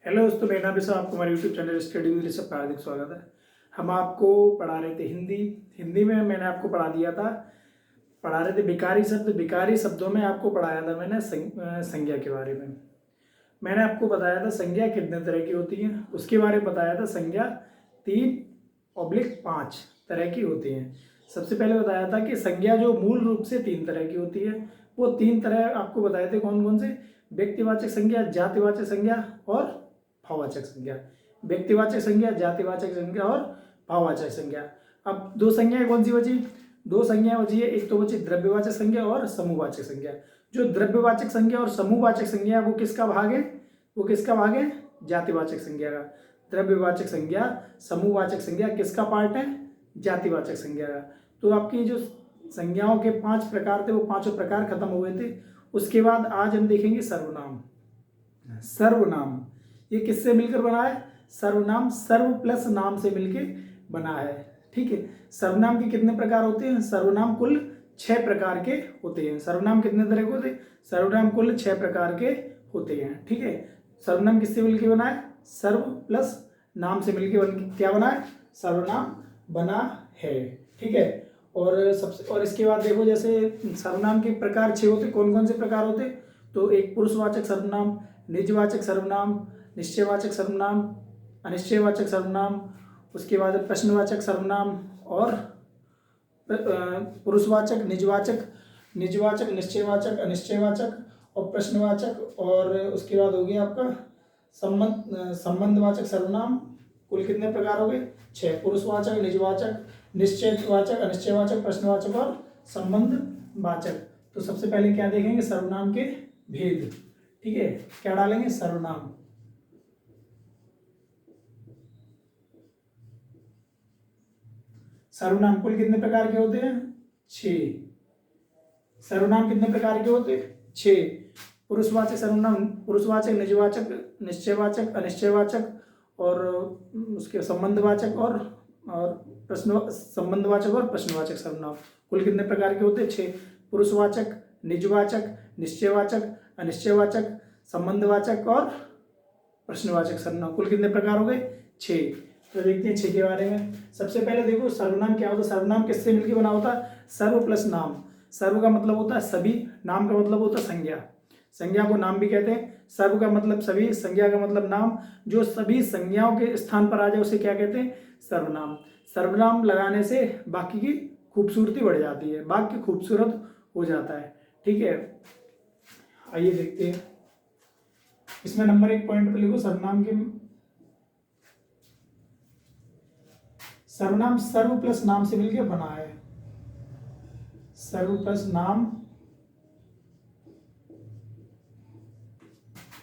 Hello दोस्तों, मेरा नाम ऋषभ। आपको हमारे YouTube channel study with Rishabh का हार्दिक स्वागत है। हम आपको पढ़ा रहे थे हिंदी में मैंने आपको पढ़ा रहे थे विकारी शब्दों में आपको पढ़ाया था मैंने संज्ञा के बारे में। मैंने आपको बताया था संज्ञा कितने तरह की होती है, उसके बारे में बताया था संज्ञा 3/5 तरह की होती हैं। सबसे पहले बताया था कि संज्ञा जो मूल रूप से 3 तरह की होती है, वो 3 तरह आपको बताए थे। कौन कौन से? व्यक्तिवाचक संज्ञा, जातिवाचक संज्ञा और भाववाचक संज्ञा। व्यक्तिवाचक संज्ञा, जातिवाचक संज्ञा और भाववाचक संज्ञा। अब 2 संज्ञाएं कौन सी बची? 2 संज्ञाएं बची है। एक तो बची द्रव्यवाचक संज्ञा और समूहवाचक संज्ञा। जो द्रव्यवाचक संज्ञा और समूहवाचक संज्ञा वो किसका भाग है? वो किसका भाग है? जातिवाचक संज्ञा का। द्रव्यवाचक संज्ञा, समूहवाचक संज्ञा किसका पार्ट है? जातिवाचक संज्ञा का। तो आपकी जो संज्ञाओं के 5 प्रकार थे वो 5 प्रकार खत्म हुए थे। उसके बाद आज हम देखेंगे सर्वनाम। सर्वनाम ये किससे मिलकर बना है? सर्वनाम सर्व प्लस नाम से मिलकर बना है। ठीक है। सर्वनाम के कितने प्रकार होते हैं? सर्वनाम कुल 6 प्रकार के होते हैं। सर्वनाम कितने तरह के होते हैं? सर्वनाम कुल 6 प्रकार के होते हैं। ठीक है। सर्वनाम किससे मिलकर बना है? सर्व प्लस नाम से मिलकर क्या बना है? सर्वनाम बना है। ठीक है। और इसके बाद देखो, जैसे सर्वनाम के प्रकार 6 होते। कौन कौन से प्रकार होते? तो एक पुरुषवाचक सर्वनाम, निजवाचक सर्वनाम, निश्चयवाचक सर्वनाम, अनिश्चयवाचक सर्वनाम, उसके बाद प्रश्नवाचक सर्वनाम और पुरुषवाचक, निजवाचक, निश्चयवाचक, अनिश्चयवाचक और प्रश्नवाचक। और उसके बाद हो गया आपका संबंधवाचक सर्वनाम। कुल कितने प्रकार हो गए? 6। पुरुषवाचक, निजवाचक, निश्चयवाचक, अनिश्चयवाचक, प्रश्नवाचक और संबंधवाचक। तो सबसे पहले क्या देखेंगे? सर्वनाम के भेद। ठीक है। क्या डालेंगे? सर्वनाम। सर्वनाम कुल कितने प्रकार के होते हैं? 6। सर्वनाम कितने प्रकार के होते हैं? 6। पुरुषवाचक सर्वनाम, पुरुषवाचक, निजवाचक, निश्चयवाचक, अनिश्चयवाचक और उसके संबंधवाचक और संबंधवाचक और प्रश्नवाचक सर्वनाम। कुल कितने प्रकार के होते हैं? 6। पुरुषवाचक, निजवाचक, निश्चयवाचक, अनिश्चयवाचक, संबंधवाचक और प्रश्नवाचक सर्वनाम। कुल कितने प्रकार हो गए? 6। तो देखते हैं 6 के बारे में। सबसे पहले देखो सर्वनाम क्या होता है। सर्वनाम किससे मिलकर बना होता है? सर्व प्लस नाम। सर्व का मतलब होता है सभी, नाम का मतलब होता है संज्ञा। संज्ञा को नाम भी कहते हैं। सर्व का मतलब सभी, संज्ञा का मतलब नाम। जो सभी संज्ञाओं के स्थान पर आ जाए उसे क्या कहते हैं? सर्वनाम। सर्वनाम लगाने से वाक्य की खूबसूरती बढ़ जाती है, वाक्य खूबसूरत हो जाता है। ठीक है। आइए देखते हैं। इसमें नंबर 1 पॉइंट पर लिखो सर्वनाम के। सर्वनाम सर्व प्लस नाम से मिलकर बना है। सर्व प्लस नाम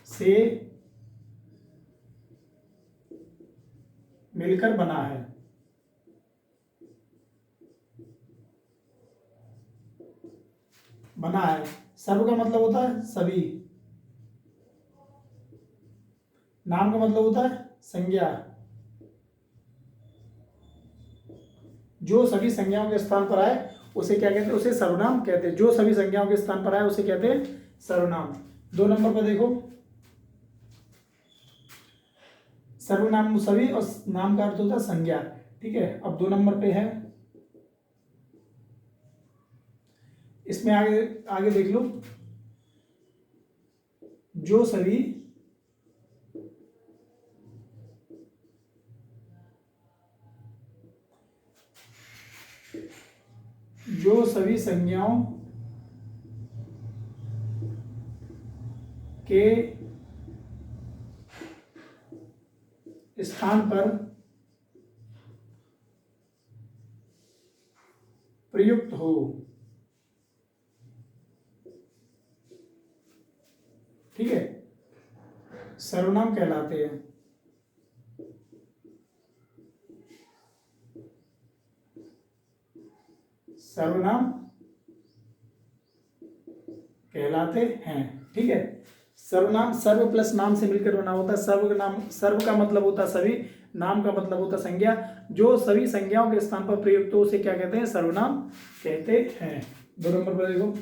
से मिलकर बना है। बना है। सर्व का मतलब होता है सभी, नाम का मतलब होता है संज्ञा। जो सभी संज्ञाओं के स्थान पर आए उसे क्या कहते हैं? उसे सर्वनाम कहते हैं। जो सभी संज्ञाओं के स्थान पर आए उसे कहते हैं सर्वनाम। 2 नंबर पर देखो, सर्वनाम सभी और नाम का अर्थ होता है संज्ञा। ठीक है। अब 2 नंबर पे है, इसमें आगे आगे देख लो। जो सभी संज्ञाओं के स्थान पर प्रयुक्त हो। ठीक है। सर्वनाम कहलाते हैं। सर्वनाम कहलाते हैं। ठीक है। सर्वनाम सर्व प्लस नाम से मिलकर बना होता है। सर्व का मतलब होता है सभी, नाम का मतलब होता है संज्ञा। जो सभी संज्ञाओं के स्थान पर प्रयुक्त हो उसे क्या कहते हैं? सर्वनाम कहते हैं। 2 नंबर पर देखो,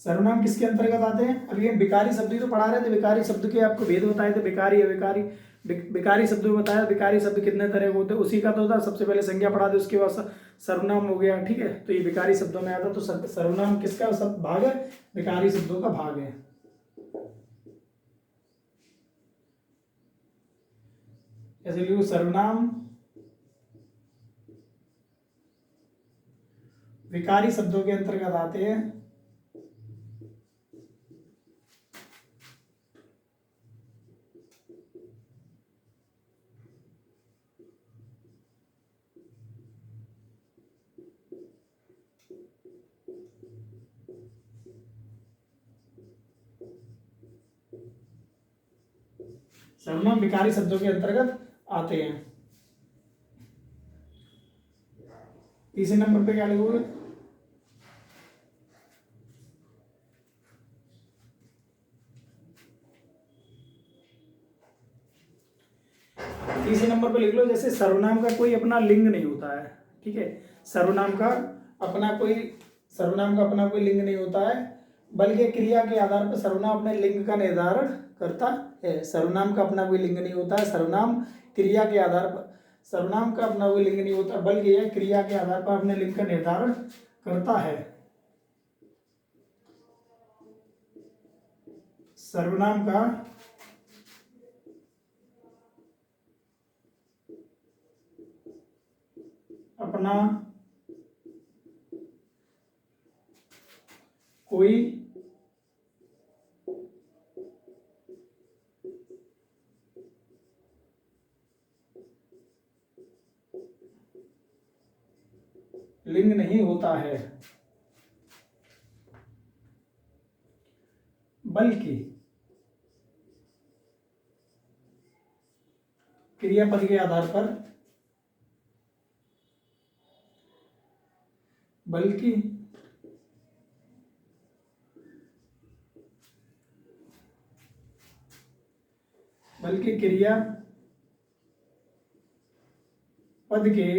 सर्वनाम किसके अंतर्गत आते हैं? अभी हम विकारी शब्द ही तो पढ़ा रहे थे, विकारी शब्द के आपको भेद बताए थे, विकारी अविकारी। विकारी शब्द में बताया विकारी शब्द कितने तरह के होते हैं, उसी का तो था। सबसे पहले संज्ञा पढ़ा दी, उसके बाद सर्वनाम हो गया, ठीक है। तो ये विकारी शब्दों में आता, तो सर्वनाम किसका सब भाग है? विकारी शब्दों का भाग है। ऐसे लिखो, सर्वनाम विकारी शब्दों के अंतर्गत आते हैं। सर्वनाम विकारी शब्दों के अंतर्गत आते हैं। तीसरे नंबर पे क्या लिखोगे? तीसरे नंबर पे लिख लो, जैसे सर्वनाम का कोई अपना लिंग नहीं होता है, ठीक है। सर्वनाम का अपना कोई लिंग नहीं होता है, बल्कि क्रिया के आधार पर सर्वनाम अपने लिंग का निर्धारण करता है। सर्वनाम का अपना कोई लिंग नहीं होता है, सर्वनाम क्रिया के आधार पर, सर्वनाम का अपना कोई लिंग नहीं होता, बल्कि यह क्रिया के आधार पर अपने लिंग का निर्धारण करता है। सर्वनाम का अपना कोई लिंग नहीं होता है, बल्कि क्रियापद के आधार पर, बल्कि क्रिया पद के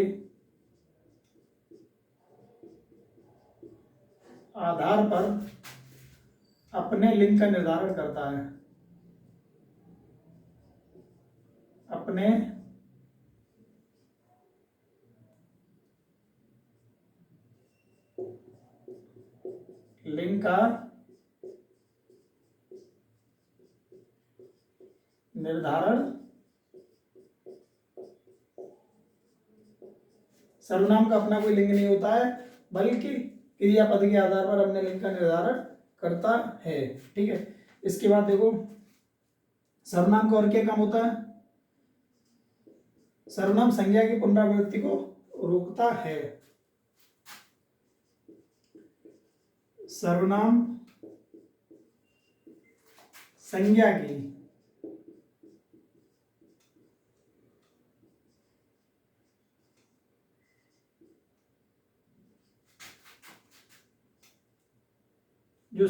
आधार पर अपने लिंग का निर्धारण करता है। अपने लिंग का निर्धारण, सर्वनाम का अपना कोई लिंग नहीं होता है, बल्कि क्रियापद के आधार पर अपने लिंग का निर्धारण करता है, ठीक है। इसके बाद देखो, सर्वनाम का और क्या काम होता है? सर्वनाम संज्ञा की पुनरावृत्ति को रोकता है। सर्वनाम संज्ञा की जो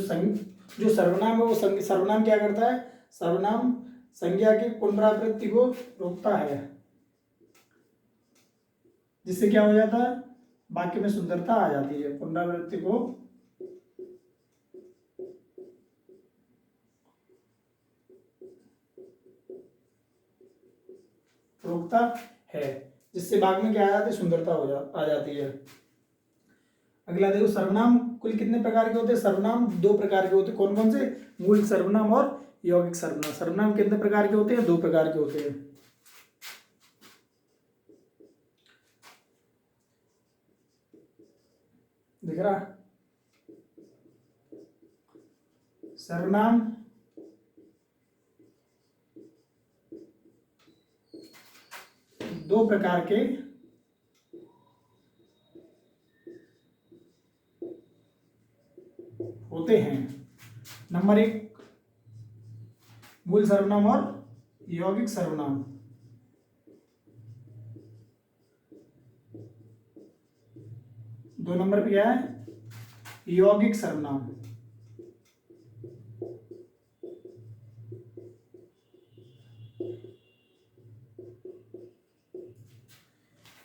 सर्वनाम है वो सर्वनाम क्या करता है? सर्वनाम संज्ञा की पुनरावृत्ति को रोकता है, जिससे क्या हो जाता है? वाक्य में सुंदरता आ जाती है। पुनरावृत्ति को रोकता है, जिससे वाक्य में क्या आ जाती है? सुंदरता आ जाती है। अगला देखो, सर्वनाम कुल कितने प्रकार के होते हैं? सर्वनाम 2 प्रकार के होते हैं। कौन कौन से? मूल सर्वनाम और यौगिक सर्वनाम। सर्वनाम कितने प्रकार के होते हैं? 2 प्रकार के होते हैं। दिख रहा? सर्वनाम दो प्रकार के होते हैं। नंबर 1 मूल सर्वनाम और यौगिक सर्वनाम। दो नंबर पे क्या है? यौगिक सर्वनाम।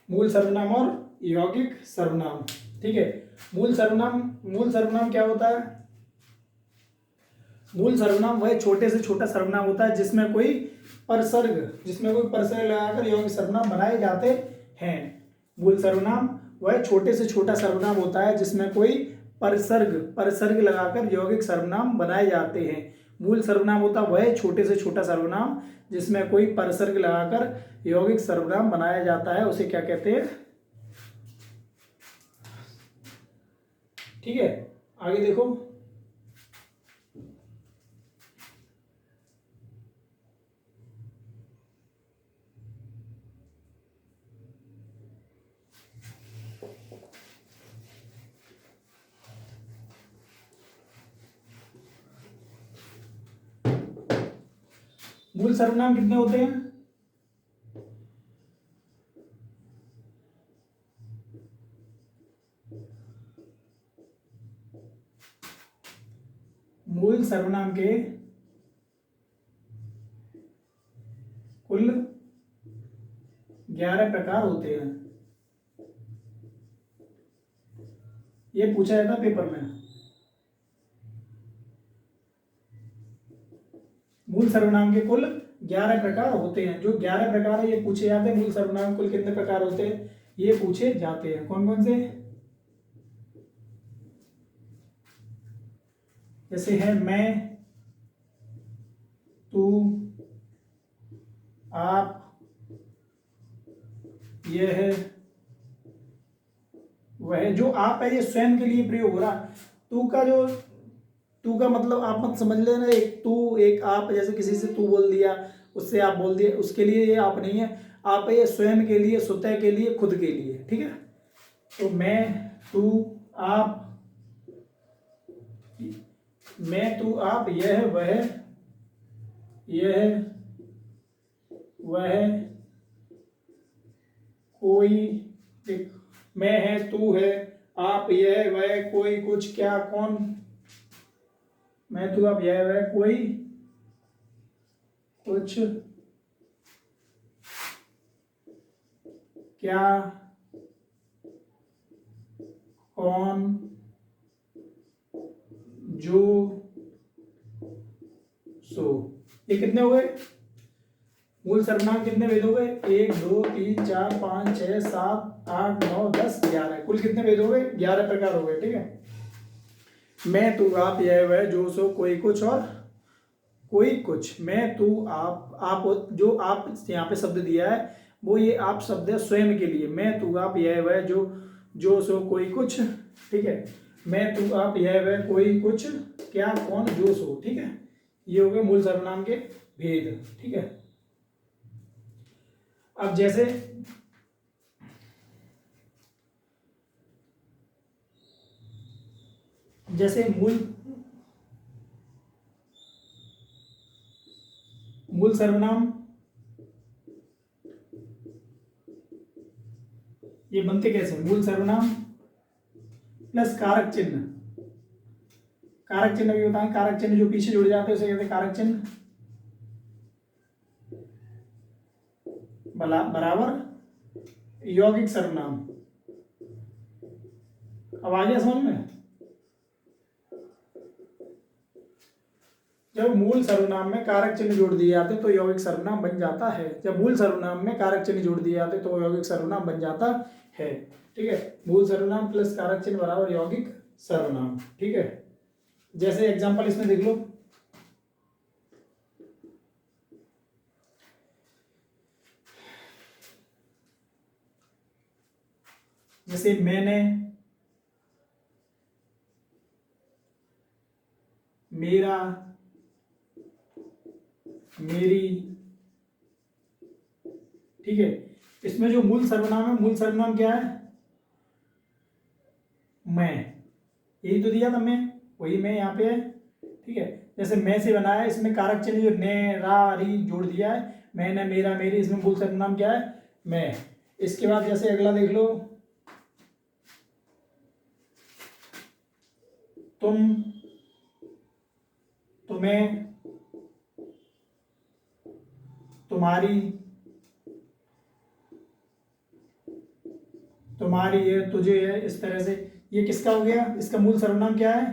मूल सर्वनाम और यौगिक सर्वनाम, ठीक है। मूल सर्वनाम क्या होता है? मूल सर्वनाम वह छोटे से छोटा सर्वनाम होता है जिसमें कोई परसर्ग लगाकर यौगिक सर्वनाम बनाए जाते हैं। मूल सर्वनाम वह छोटे से छोटा सर्वनाम होता है जिसमें कोई परसर्ग लगाकर यौगिक सर्वनाम बनाए जाते हैं। मूल सर्वनाम होता वह छोटे से छोटा सर्वनाम जिसमें कोई परसर्ग लगाकर यौगिक सर्वनाम बनाया जाता है, उसे क्या कहते हैं? ठीक है, आगे देखो। मूल सर्वनाम कितने होते हैं? मूल सर्वनाम के कुल 11 प्रकार होते हैं। ये पूछा जाता पेपर में। मूल सर्वनाम के कुल 11 प्रकार होते हैं। जो 11 प्रकार है ये पूछे जाते हैं। मूल सर्वनाम कुल कितने प्रकार होते हैं ये पूछे जाते हैं। कौन कौन से? जैसे है मैं, तू, आप, यह है, वह। जो आप है ये स्वयं के लिए प्रयोग हो रहा। तू का मतलब आप मत समझ लेना एक तू एक आप, जैसे किसी से तू बोल दिया, उससे आप बोल दिए, उसके लिए ये आप नहीं है। आप है ये स्वयं के लिए, स्वतः के लिए, खुद के लिए। ठीक है, तो मैं, तू, आप, मैं, तू, आप, यह, वह, कोई, मैं है, तू है, आप, यह, वह, कोई, कुछ, क्या, कौन। मैं, तू, आप, यह, वह, कोई, कुछ, क्या, कौन, जो, सो। ये कितने हो गए? मूल सर्वनाम कितने भेद हो गए? 1 2 3 4 5 6 7 8 9 10 11। कुल कितने भेद हो गए? 11 प्रकार हो गए। ठीक है, मैं, तू, आप, यह, वह, जो, सो, कोई, कुछ और कोई, कुछ। मैं, तू, आप जो आप यहाँ पे शब्द दिया है वो ये आप शब्द है स्वयं के लिए। मैं, तू, आप, यह, वह, जो, सो, कोई, कुछ। ठीक है, मैं, तू, आप, यह, वह, कोई, कुछ, क्या, कौन, जो, सो। ठीक है, ये हो गए मूल सर्वनाम के भेद। ठीक है, अब जैसे मूल सर्वनाम ये बनते कैसे? मूल सर्वनाम प्लस कारक चिन्ह। कारक चिन्ह भी बताएं। कारक चिन्ह जो पीछे जुड़ जाते हैं उसे कहते हैं कारक चिन्ह। बराबर यौगिक सर्वनाम। अब आ गया समझ में? जब मूल सर्वनाम में कारक चिन्ह जोड़ दिए जाते तो यौगिक सर्वनाम बन जाता है। जब मूल सर्वनाम में कारक चिन्ह जोड़ दिए जाते तो यौगिक सर्वनाम बन जाता है। ठीक है, मूल सर्वनाम प्लस कारक चिन्ह बराबर यौगिक सर्वनाम। ठीक है, जैसे एग्जांपल इसमें देख लो। जैसे मैंने, मेरा, मेरी। ठीक है, इसमें जो मूल सर्वनाम है, मूल सर्वनाम क्या है? मैं, यही तो दिया था मैं, वही मैं यहाँ पे है। ठीक है, जैसे मैं से बनाया है, इसमें कारक चिन्ह जो ने, रा, री जोड़ दिया है। मैंने, मेरा, मेरी, इसमें मूल सर्वनाम क्या है? मैं। इसके बाद जैसे अगला देख लो, तुम, तुम्हें, तुम्हारी, तुम्हारी है, तुझे है, इस तरह से। ये किसका हो गया? इसका मूल सर्वनाम क्या है?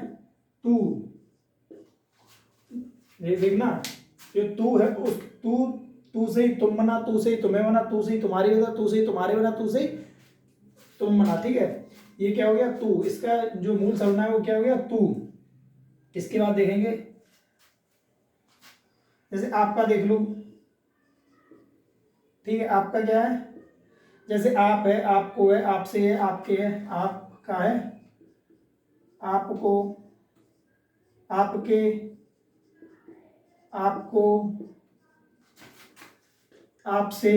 तू। ये देखना, जो तू है उस तू से ही तुम बना, तू से ही तुम्हें बना, तू से ही तुम्हारी बना, तू से ही तुम्हारे बना, तू से ही तुम बना। ठीक है, ये क्या हो गया तू, इसका जो मूल सर्वनाम है वो क्या हो गया तू। इसके बाद देखेंगे जैसे आपका देख लो। ठीक है, आपका क्या है, जैसे आप है, आपको है, आपसे है, आपके है, आपका है, आपको, आपके, आपको, आपसे।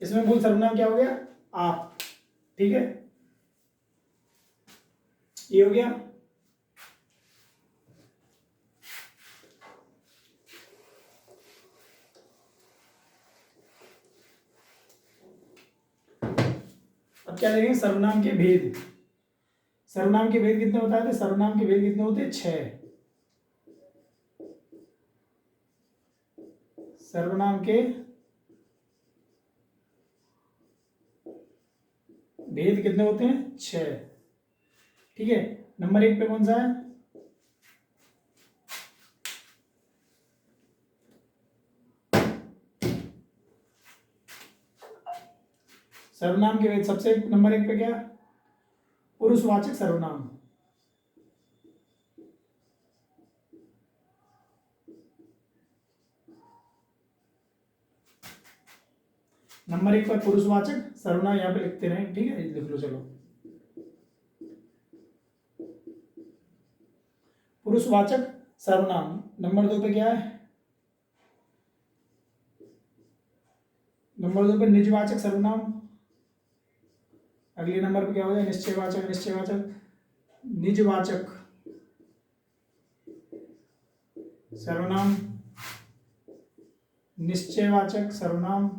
इसमें मूल सर्वनाम क्या हो गया आप। ठीक है, ये हो गया। अब क्या देखेंगे, सर्वनाम के भेद। सर्वनाम के भेद कितने बताए थे, सर्वनाम के भेद कितने होते हैं 6। सर्वनाम के भेद कितने होते हैं 6। ठीक है, नंबर 1 पे कौन सा है, सर्वनाम के भेद। सबसे नंबर 1 पे क्या, पुरुषवाचक सर्वनाम। नंबर 1 पर पुरुषवाचक सर्वनाम, यहाँ पे लिखते रहे। ठीक है, लिख लो चलो। पुरुषवाचक सर्वनाम। नंबर 2 पे क्या है, नंबर 2 पे निजवाचक सर्वनाम। अगले नंबर पे क्या हो जाए, निश्चयवाचक। निश्चयवाचक, निजवाचक सर्वनाम, निश्चयवाचक सर्वनाम,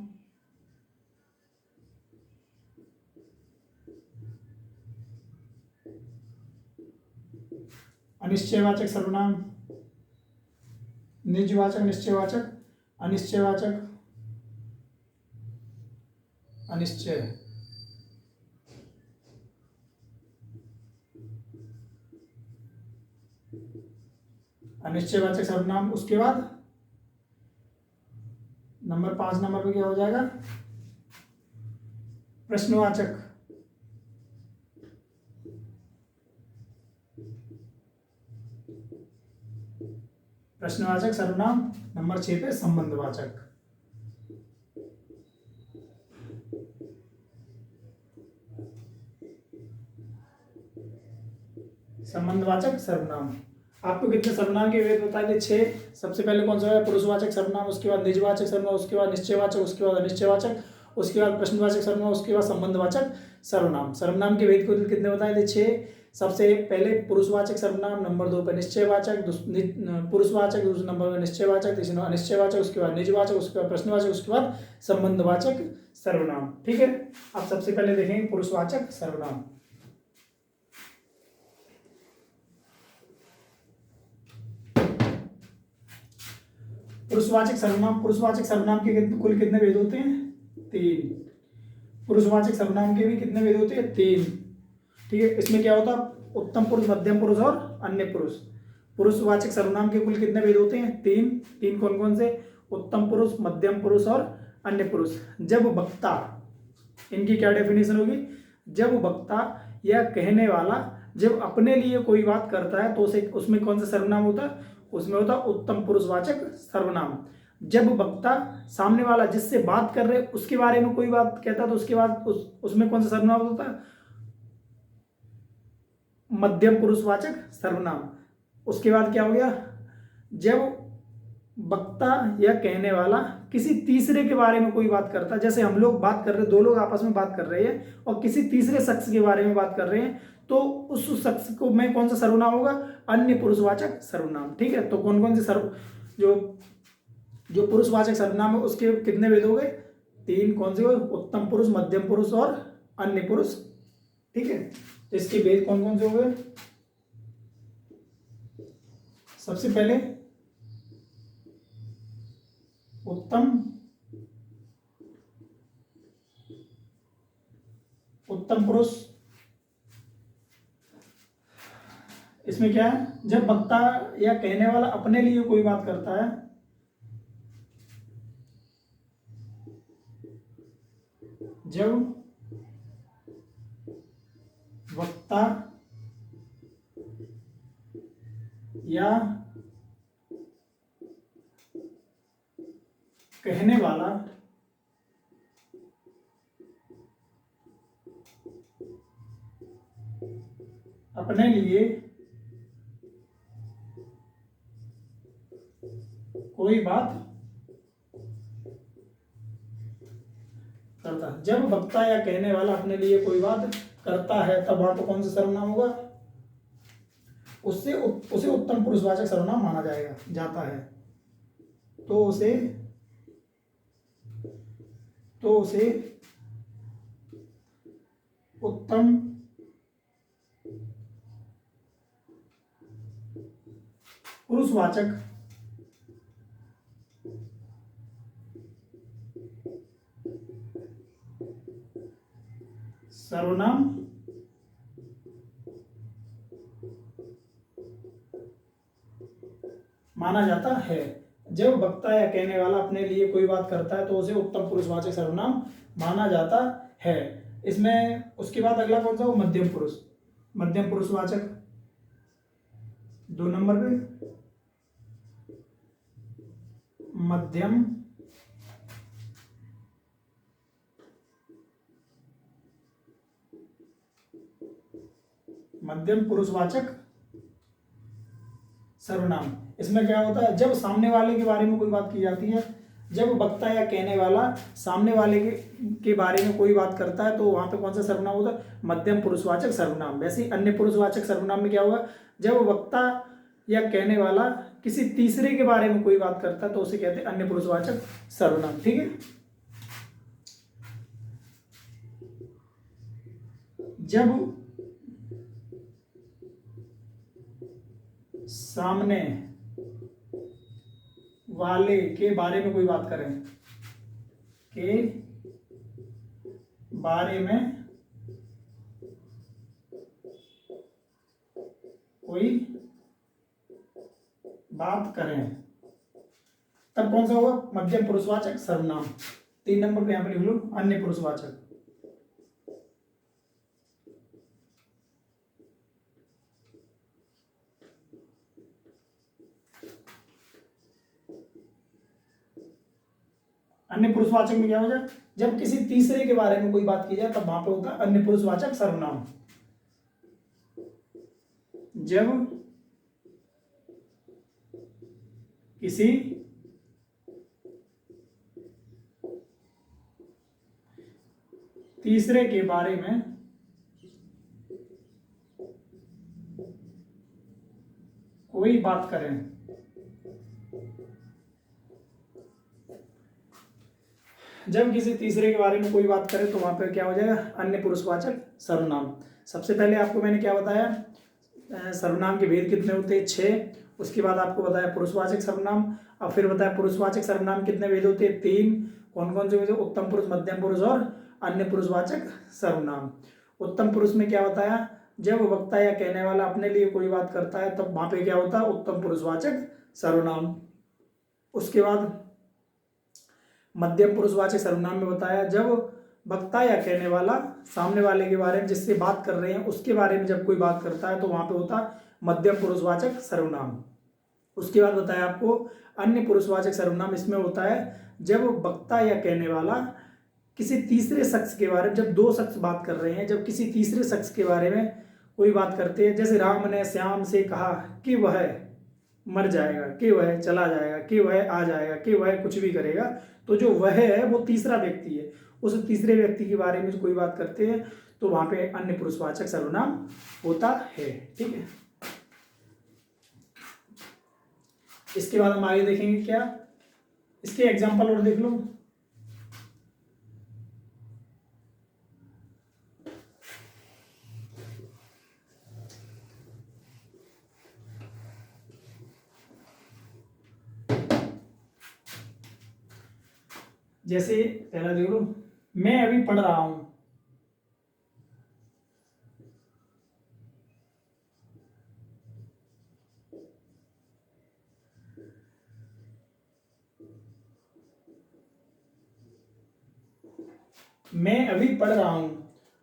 अनिश्चयवाचक सर्वनाम, निजवाचक, निश्चयवाचक, अनिश्चयवाचक, अनिश्चय, अनिश्चयवाचक सर्वनाम। उसके बाद नंबर 5 नंबर पे क्या हो जाएगा, प्रश्नवाचक। प्रश्नवाचक सर्वनाम। नंबर 6 पे संबंधवाचक। संबंधवाचक सर्वनाम। आपको कितने सर्वनाम के भेद बताए थे 6। सबसे पहले कौन सा है, पुरुषवाचक सर्वनाम, उसके बाद निजवाचक सर्वनाम, उसके बाद निश्चयवाचक, उसके बाद अनिश्चयवाचक, उसके बाद प्रश्नवाचक सर्वनाम, उसके बाद संबंधवाचक सर्वनाम। सर्वनाम के भेद को कितने बताए थे 6। सबसे पहले पुरुषवाचक सर्वनाम, नंबर 2 पर निश्चयवाचक, पुरुषवाचक, दूसरे नंबर पर निश्चयवाचक, तीसरे नंबर अनिश्चयवाचक, उसके बाद निजवाचक, उसके बाद प्रश्नवाचक, उसके बाद संबंधवाचक सर्वनाम। ठीक है, अब सबसे पहले देखेंगे पुरुषवाचक सर्वनाम। पुरुषवाचक सर्वनाम। पुरुषवाचक सर्वनाम के कुल कितने भेद होते हैं 3। पुरुषवाचक सर्वनाम के भी कितने भेद होते हैं 3। ठीक है, इसमें क्या होता है, उत्तम पुरुष, मध्यम पुरुष और अन्य पुरुष। पुरुषवाचक सर्वनाम के कुल कितने भेद होते हैं 3। 3 कौन कौन से, उत्तम पुरुष, मध्यम पुरुष और अन्य पुरुष। जब वक्ता, इनकी क्या डेफिनेशन होगी, जब वक्ता या कहने वाला जब अपने लिए कोई बात करता है तो उसे उसमें कौन सा सर्वनाम होता है, उसमें होता उत्तम पुरुषवाचक सर्वनाम। जब वक्ता सामने वाला जिससे बात कर रहे उसके बारे में कोई बात कहता है तो उसके बाद उसमें कौन सा सर्वनाम होता है, मध्यम पुरुषवाचक सर्वनाम। उसके बाद क्या हो गया, जब वक्ता या कहने वाला किसी तीसरे के बारे में कोई बात करता है, जैसे हम लोग बात कर रहे हैं, दो लोग आपस में बात कर रहे हैं और किसी तीसरे शख्स के बारे में बात कर रहे हैं, तो उस शख्स को में कौन सा सर्वनाम होगा, अन्य पुरुषवाचक सर्वनाम। ठीक है, तो कौन कौन से जो जो पुरुषवाचक सर्वनाम है उसके कितने भेद हो गए 3। कौन से, उत्तम पुरुष, मध्यम पुरुष और अन्य पुरुष। ठीक है, इसके भेद कौन कौन से हो गए, सबसे पहले उत्तम पुरुष, इसमें क्या है, जब वक्ता या कहने वाला अपने लिए कोई बात करता है, जब वक्ता या कहने वाला अपने लिए कोई बात करता है, जब वक्ता या कहने वाला अपने लिए कोई बात करता है तब वहां पर कौन सा सर्वनाम होगा, उससे उसे उत्तम पुरुषवाचक सर्वनाम माना जाएगा जाता है। तो उसे उत्तम पुरुषवाचक सर्वनाम माना जाता है। जब वक्ता या कहने वाला अपने लिए कोई बात करता है तो उसे उत्तम पुरुषवाचक सर्वनाम माना जाता है। इसमें उसके बाद अगला कौन सा, वो मध्यम पुरुष, मध्यम पुरुषवाचक 2 नंबर पे, मध्यम पुरुषवाचक सर्वनाम। इसमें क्या होता है, जब सामने वाले के बारे में कोई बात की जाती है, जब वक्ता या कहने वाला सामने वाले के बारे में कोई बात करता है तो वहां पे कौन सा सर्वनाम होता है, मध्यम पुरुषवाचक सर्वनाम। वैसे ही अन्य पुरुषवाचक सर्वनाम में क्या होगा, जब वक्ता या कहने वाला किसी तीसरे के बारे में कोई बात करता है तो उसे कहते हैं अन्य पुरुषवाचक सर्वनाम। ठीक है, जब सामने वाले के बारे में कोई बात करें, के बारे में कोई बात करें तब कौन सा होगा, मध्यम पुरुषवाचक सर्वनाम। 3 नंबर पे यहां पर लिख लो अन्य पुरुषवाचक। अन्य पुरुषवाचक में क्या हो जाए, जब किसी तीसरे के बारे में कोई बात की जाए तब वहां पे होता है अन्य पुरुषवाचक सर्वनाम। जब किसी तीसरे के बारे में कोई बात करें जब किसी तीसरे के बारे में कोई बात करे तो वहां पर क्या हो जाएगा, अन्य पुरुषवाचक सर्वनाम। सबसे पहले आपको मैंने क्या बताया, सर्वनाम के भेद कितने होते हैं, 6। उसके बाद आपको बताया पुरुषवाचक सर्वनाम, और फिर बताया पुरुषवाचक सर्वनाम कितने भेद होते हैं, 3। कौन कौन से भेद, उत्तम पुरुष, मध्यम पुरुष और अन्य पुरुषवाचक सर्वनाम। उत्तम पुरुष में क्या बताया, जब वक्ता या कहने वाला अपने लिए कोई बात करता है तब वहां पे क्या होता है, उत्तम पुरुषवाचक सर्वनाम। उसके बाद मध्यम पुरुषवाचक सर्वनाम में बताया, जब वक्ता या कहने वाला सामने वाले के बारे में, जिससे बात कर रहे हैं उसके बारे में जब कोई बात करता है तो वहां पे होता है मध्यम पुरुषवाचक सर्वनाम। उसके बाद बताया आपको अन्य पुरुषवाचक सर्वनाम, इसमें होता है जब वक्ता या कहने वाला किसी तीसरे शख्स के बारे में, जब 2 शख्स बात कर रहे हैं, जब किसी तीसरे शख्स के बारे में कोई बात करते हैं, जैसे राम ने श्याम से कहा कि वह मर जाएगा, कि वह चला जाएगा, कि वह आ जाएगा, कि वह कुछ भी करेगा, तो जो वह है वो तीसरा व्यक्ति है, उस तीसरे व्यक्ति के बारे में कोई बात करते हैं तो वहां पे अन्य पुरुषवाचक सर्वनाम होता है। ठीक है, इसके बाद हम आगे देखेंगे क्या, इसके एग्जाम्पल और देख लो। जैसे पहला देख लो, मैं अभी पढ़ रहा हूं, मैं अभी पढ़ रहा हूँ,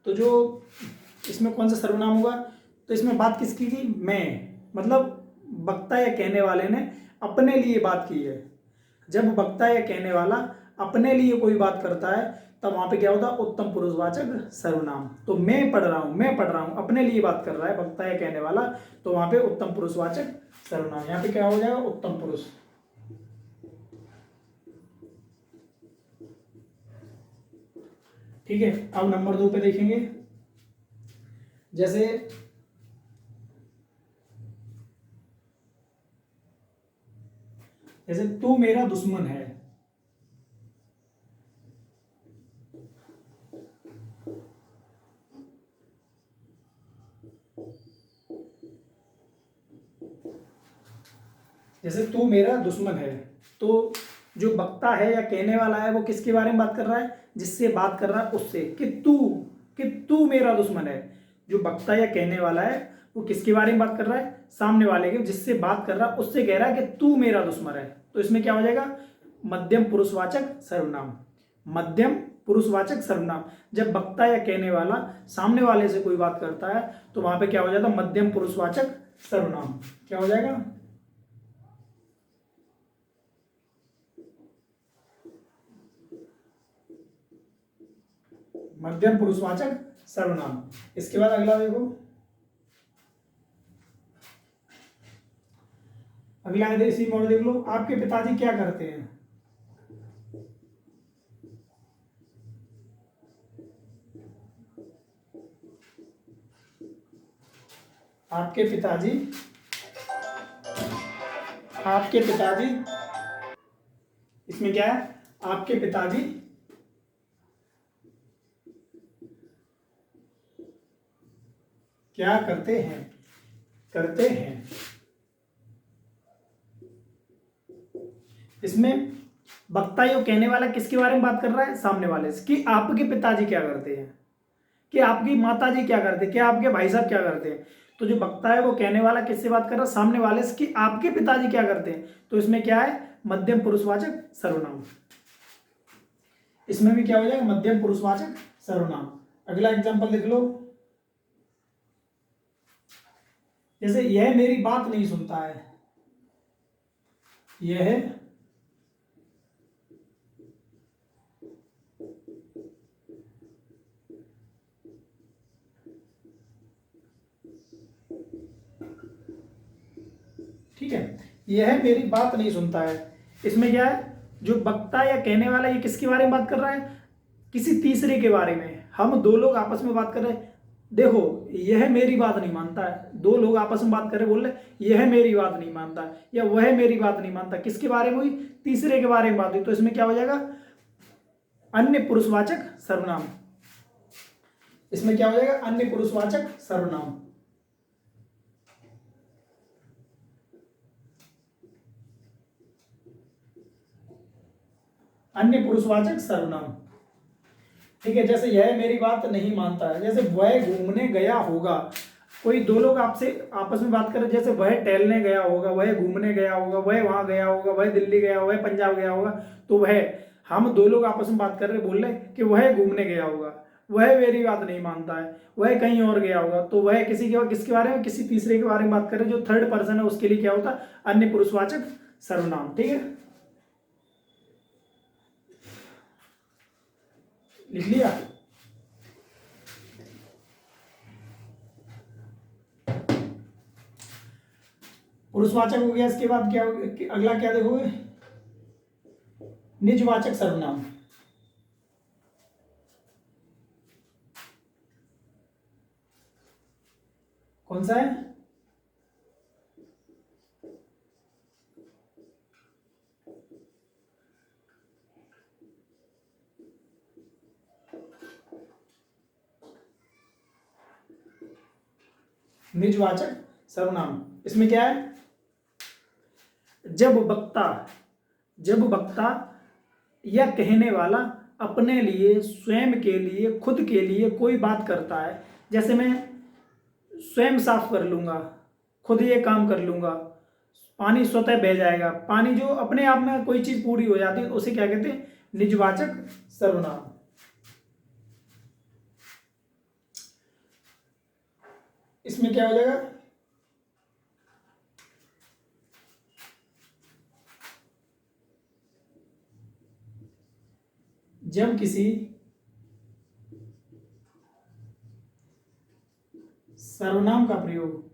तो जो इसमें कौन सा सर्वनाम होगा? तो इसमें बात किसकी की? मैं, मतलब वक्ता या कहने वाले ने अपने लिए बात की है। जब वक्ता या कहने वाला अपने लिए कोई बात करता है तब वहां पे क्या होता है? उत्तम पुरुषवाचक सर्वनाम। तो मैं पढ़ रहा हूँ, मैं पढ़ रहा हूँ, अपने लिए बात कर रहा है वक्ता या कहने वाला, तो वहां पे उत्तम पुरुषवाचक सर्वनाम। यहाँ पे क्या हो जाएगा? उत्तम पुरुष। ठीक है, अब नंबर 2 पे देखेंगे। जैसे जैसे तू मेरा दुश्मन है। जैसे तू मेरा दुश्मन है, तो जो वक्ता है या कहने वाला है वो किसके बारे में बात कर रहा है? जिससे बात कर रहा है उससे, कि तू मेरा दुश्मन है। जो वक्ता या कहने वाला है वो किसके बारे में बात कर रहा है? सामने वाले के, जिससे बात कर रहा है उससे कह रहा है कि तू मेरा दुश्मन है। तो इसमें क्या हो जाएगा? मध्यम पुरुषवाचक सर्वनाम। मध्यम पुरुषवाचक सर्वनाम। जब वक्ता या कहने वाला सामने वाले से कोई बात करता है तो वहां पे क्या हो जाता है? मध्यम पुरुषवाचक सर्वनाम। क्या हो जाएगा? मध्यम पुरुषवाचक सर्वनाम। इसके बाद अगला देखो, अगला है इसी मॉडल देख लो। आपके पिताजी क्या करते हैं? आपके पिताजी, आपके पिताजी, इसमें क्या है? आपके पिताजी क्या करते हैं? करते हैं। इसमें वक्ता यो कहने वाला किसके बारे में बात कर रहा है? सामने वाले से, कि आपके पिताजी क्या करते हैं, कि आपकी माता जी क्या करते हैं, कि आपके भाई साहब क्या करते हैं। तो जो वक्ता है वो कहने वाला किससे बात कर रहा है? सामने वाले से, कि आपके पिताजी क्या करते हैं। तो इसमें क्या है? मध्यम पुरुषवाचक सर्वनाम। इसमें भी क्या हो जाएगा? मध्यम पुरुषवाचक सर्वनाम। अगला एग्जांपल देख लो। जैसे यह मेरी बात नहीं सुनता है। यह ठीक है, यह मेरी बात नहीं सुनता है। इसमें क्या है? जो वक्ता या कहने वाला ये किसके बारे में बात कर रहा है? किसी तीसरे के बारे में। हम दो लोग आपस में बात कर रहे हैं, देखो यह मेरी बात नहीं मानता है। दो लोग आपस में बात कर रहे, बोल रहे यह मेरी बात नहीं मानता है या वह मेरी बात नहीं मानता। किसके बारे में हुई? तीसरे के बारे में बात हुई। तो इसमें क्या हो जाएगा? अन्य पुरुषवाचक सर्वनाम। इसमें क्या हो जाएगा? अन्य पुरुषवाचक सर्वनाम। अन्य पुरुषवाचक सर्वनाम। ठीक है, जैसे यह मेरी बात नहीं मानता है। जैसे वह घूमने गया होगा। कोई दो लोग आपसे आपस में बात कर रहे, जैसे वह टहलने गया होगा, वह घूमने गया होगा, वह वहां गया होगा, वह दिल्ली गया होगा, वह पंजाब गया होगा। तो वह, हम दो लोग आपस में बात कर रहे, बोल रहे कि वह घूमने गया होगा, वह मेरी बात नहीं मानता है, वह कहीं और गया होगा। तो वह किसके बारे में? किसी तीसरे के बारे में बात कर रहे, जो थर्ड पर्सन है उसके लिए क्या होता है? अन्य पुरुषवाचक सर्वनाम। ठीक है, लिख लिया। पुरुषवाचक हो गया। इसके बाद क्या अगला क्या देखोगे? निजवाचक सर्वनाम। कौन सा है? निजवाचक सर्वनाम। इसमें क्या है? जब वक्ता या कहने वाला अपने लिए, स्वयं के लिए, खुद के लिए कोई बात करता है। जैसे मैं स्वयं साफ कर लूंगा, खुद ये काम कर लूंगा, पानी स्वतः बह जाएगा। पानी जो अपने आप में कोई चीज पूरी हो जाती है उसे क्या कहते हैं? निजवाचक सर्वनाम। इसमें क्या हो जाएगा, जब किसी सर्वनाम का प्रयोग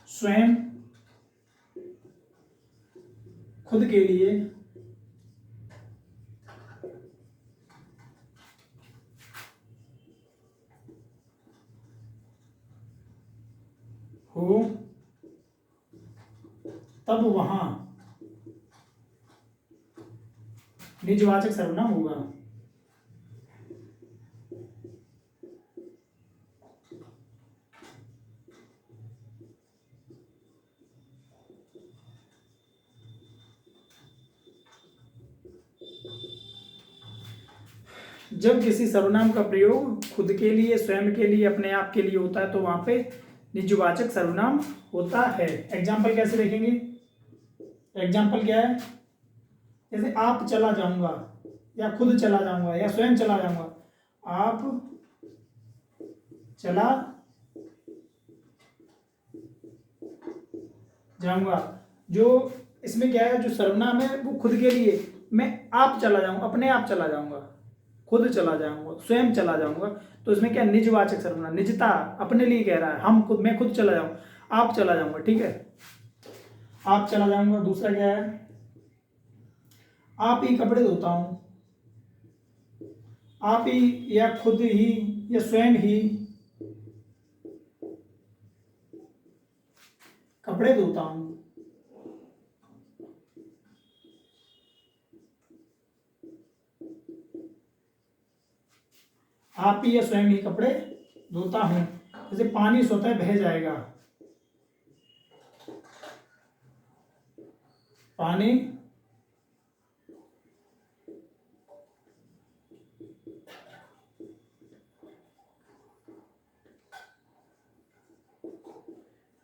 स्वयं, खुद के लिए, हो, तब वहां निजवाचक सर्वनाम होगा। जब किसी सर्वनाम का प्रयोग खुद के लिए, स्वयं के लिए, अपने आप के लिए होता है तो वहां पे निजवाचक सर्वनाम होता है। एग्जाम्पल कैसे देखेंगे, एग्जाम्पल क्या है, जैसे आप चला जाऊंगा, या खुद चला जाऊंगा, या स्वयं चला जाऊंगा। आप चला जाऊंगा, जो इसमें क्या है, जो सर्वनाम है वो खुद के लिए, मैं आप चला जाऊंगा, अपने आप चला जाऊंगा, खुद चला जाऊंगा, स्वयं चला जाऊंगा, तो इसमें क्या, निजवाचक सर्वनाम, निजता, अपने लिए कह रहा है, हम खुद, मैं खुद चला जाऊंगा, आप चला जाऊंगा, ठीक है, आप चला जाऊंगा। दूसरा क्या है, आप ही कपड़े धोता हूं, आप ही, या खुद ही, या स्वयं ही कपड़े धोता हूं। आप ही या स्वयं ही कपड़े धोता हूं। जैसे पानी स्वतः बह जाएगा, पानी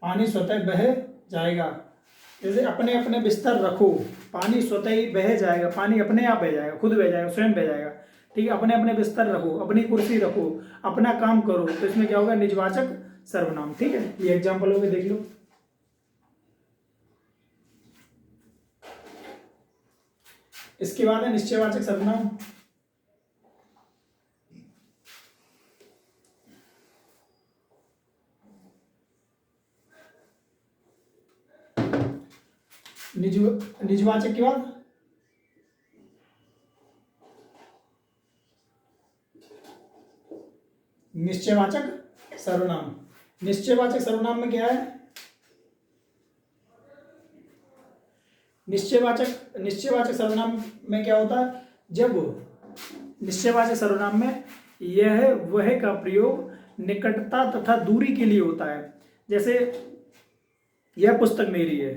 पानी स्वतः बह जाएगा। जैसे अपने अपने बिस्तर रखो, पानी स्वतः ही बह जाएगा, पानी अपने आप बह जाएगा, खुद बह जाएगा, स्वयं बह जाएगा, ठीक है। अपने अपने बिस्तर रखो, अपनी कुर्सी रखो, अपना काम करो, तो इसमें क्या होगा, निजवाचक सर्वनाम, ठीक है। ये एग्जाम्पल हो गए, देख लो। इसके बाद है निश्चयवाचक सर्वनाम। निजवाचक के बाद निश्चयवाचक सर्वनाम। निश्चयवाचक सर्वनाम में क्या है, निश्चयवाचक सर्वनाम में क्या होता है, जब निश्चयवाचक सर्वनाम में यह वह का प्रयोग निकटता तथा दूरी के लिए होता है। जैसे यह पुस्तक मेरी है,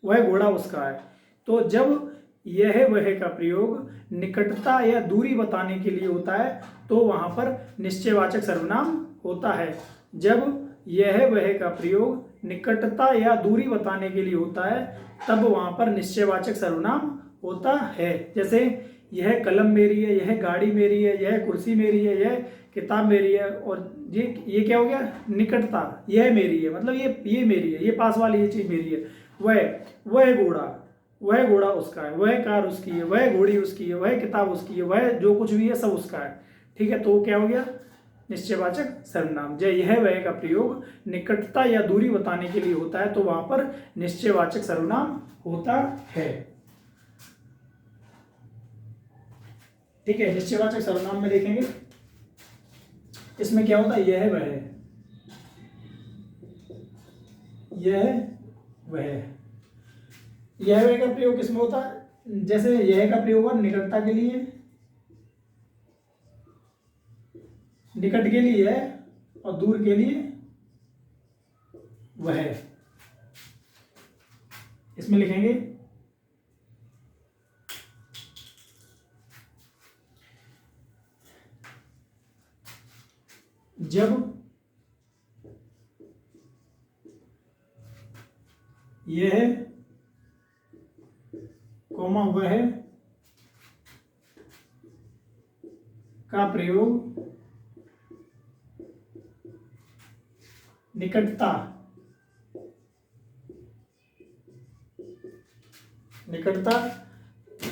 वह घोड़ा उसका है, तो जब यह वह का प्रयोग निकटता या दूरी बताने के लिए होता है तो वहां पर निश्चयवाचक सर्वनाम होता है। जब यह वह का प्रयोग निकटता या दूरी बताने के लिए होता है तब वहां पर निश्चयवाचक सर्वनाम होता है। जैसे यह कलम मेरी है, यह गाड़ी मेरी है, यह कुर्सी मेरी है, यह किताब मेरी है, और ये क्या हो गया, निकटता, यह मेरी है, मतलब ये मेरी है, ये पास वाली ये चीज मेरी है। वह घोड़ा उसका है, वह कार उसकी है, वह घोड़ी उसकी है, वह किताब उसकी है, वह जो कुछ भी है सब उसका है, ठीक है। तो क्या हो गया, निश्चयवाचक सर्वनाम। जब यह वह का प्रयोग निकटता या दूरी बताने के लिए होता है तो वहां पर निश्चयवाचक सर्वनाम होता है, ठीक है। निश्चयवाचक सर्वनाम में देखेंगे इसमें क्या होता है, यह वह, यह वह, यह वह का प्रयोग किसमें होता है, जैसे यह का प्रयोग हुआ निकटता के लिए, निकट के लिए है, और दूर के लिए वह। इसमें लिखेंगे जब यह कॉमा वह का प्रयोग निकटता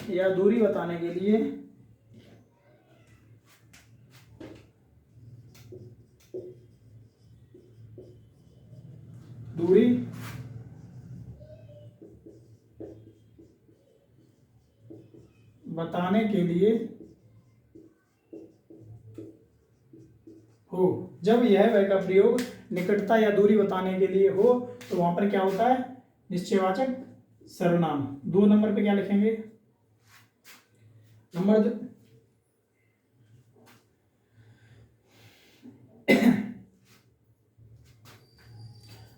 या दूरी बताने के लिए दूरी बताने के लिए हो। जब यह वह का प्रयोग निकटता या दूरी बताने के लिए हो तो वहां पर क्या होता है, निश्चयवाचक सर्वनाम। 2 नंबर पे क्या लिखेंगे, नंबर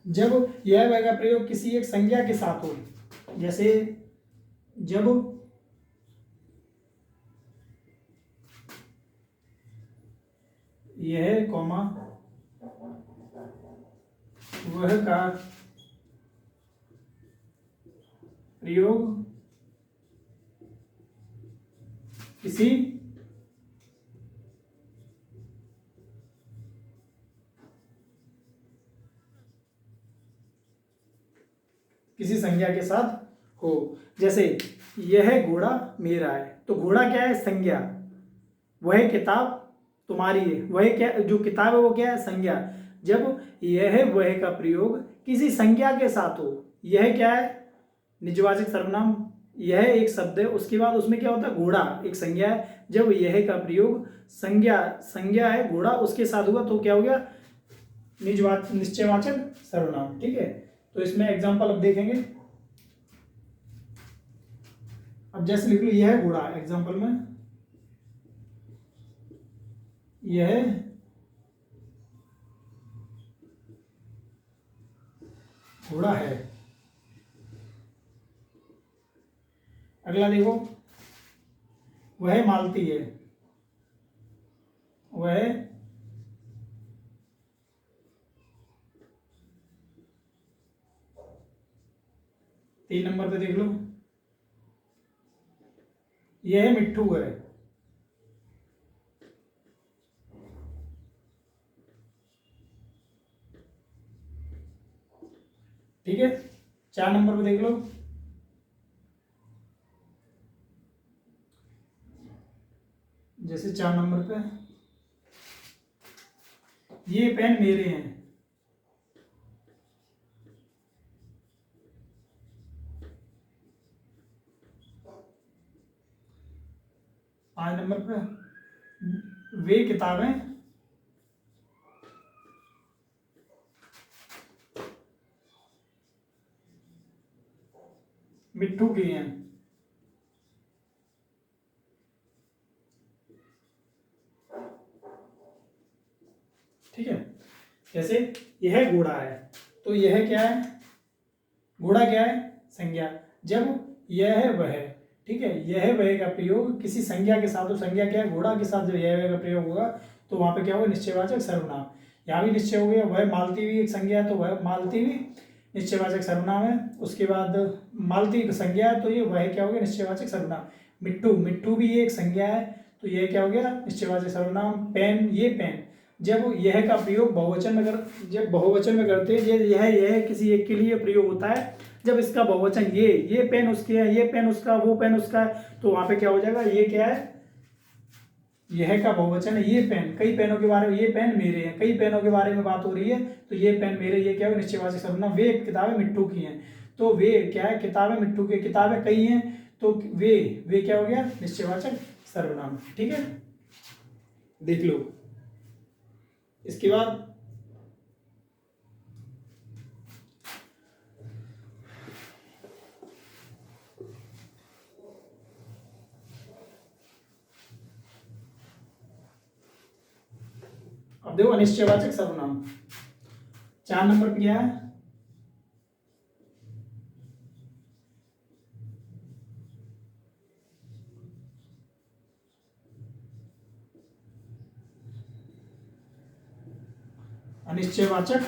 जब यह वह का प्रयोग किसी एक संज्ञा के साथ हो, जैसे जब यह कॉमा वह का प्रयोग किसी संज्ञा के साथ हो। जैसे यह घोड़ा मेरा है, तो घोड़ा क्या है, संज्ञा। वह किताब तुम्हारी है, वह क्या, जो किताब है वो क्या है, संज्ञा। जब यह वह का प्रयोग किसी संज्ञा के साथ हो, यह क्या है, निजवाचक सर्वनाम। यह एक शब्द है, उसके बाद उसमें क्या होता है, घोड़ा एक संज्ञा है। जब यह का प्रयोग संज्ञा है घोड़ा उसके साथ हुआ तो क्या हो गया, निश्चयवाचक सर्वनाम। ठीक है, तो इसमें एग्जांपल अब देखेंगे। अब जैसे लिख लो यह घोड़ा, एग्जांपल में यह घोड़ा है। अगला देखो, वह मालती है, वह 3 नंबर पे देख लो, यह मिट्ठू है। ठीक है, 4 नंबर पे देख लो, जैसे 4 नंबर पे ये पेन मेरे हैं। 5 नंबर पे वे किताबें मिट्ठू की हैं। ठीक है, जैसे यह घोड़ा है, तो यह क्या है, घोड़ा क्या है, संज्ञा। जब यह वह, ठीक है, यह वह का प्रयोग किसी संज्ञा के साथ, तो संज्ञा क्या है, घोड़ा के साथ जब यह वह का प्रयोग होगा तो वहां पे क्या होगा, निश्चयवाचक सर्वनाम। यहाँ भी निश्चय हो गया, वह मालती हुई एक संज्ञा है तो वह मालती हुई निश्चयवाचक सर्वनाम है। उसके बाद मालती संज्ञा है तो ये वह क्या हो गया, निश्चयवाचक सर्वनाम। मिट्ठू भी ये एक संज्ञा है तो यह क्या हो गया, निश्चयवाचक सर्वनाम। पेन, ये पेन, जब यह का प्रयोग बहुवचन में जब बहुवचन में करते हैं, यह किसी एक के लिए प्रयोग होता है। जब इसका बहुवचन ये पेन उसके है, ये पेन उसका, वो पेन उसका है, तो वहां पे क्या हो जाएगा, ये क्या है, यह का बहुवचन है। ये पेन, कई पेनों के बारे में, ये पेन मेरे हैं, कई पेनों के बारे में बात हो रही है तो ये पेन मेरे, ये क्या है, निश्चयवाचक सर्वनाम। वे किताबें मिट्ठू की हैं, तो वे क्या है, किताबें मिट्ठू की, किताबें कई हैं तो वे क्या हो गया, निश्चयवाचक सर्वनाम। ठीक है, देख लो। इसके बाद अब देखो अनिश्चयवाचक सर्वनाम 4 नंबर पे क्या है, अनिश्चयवाचक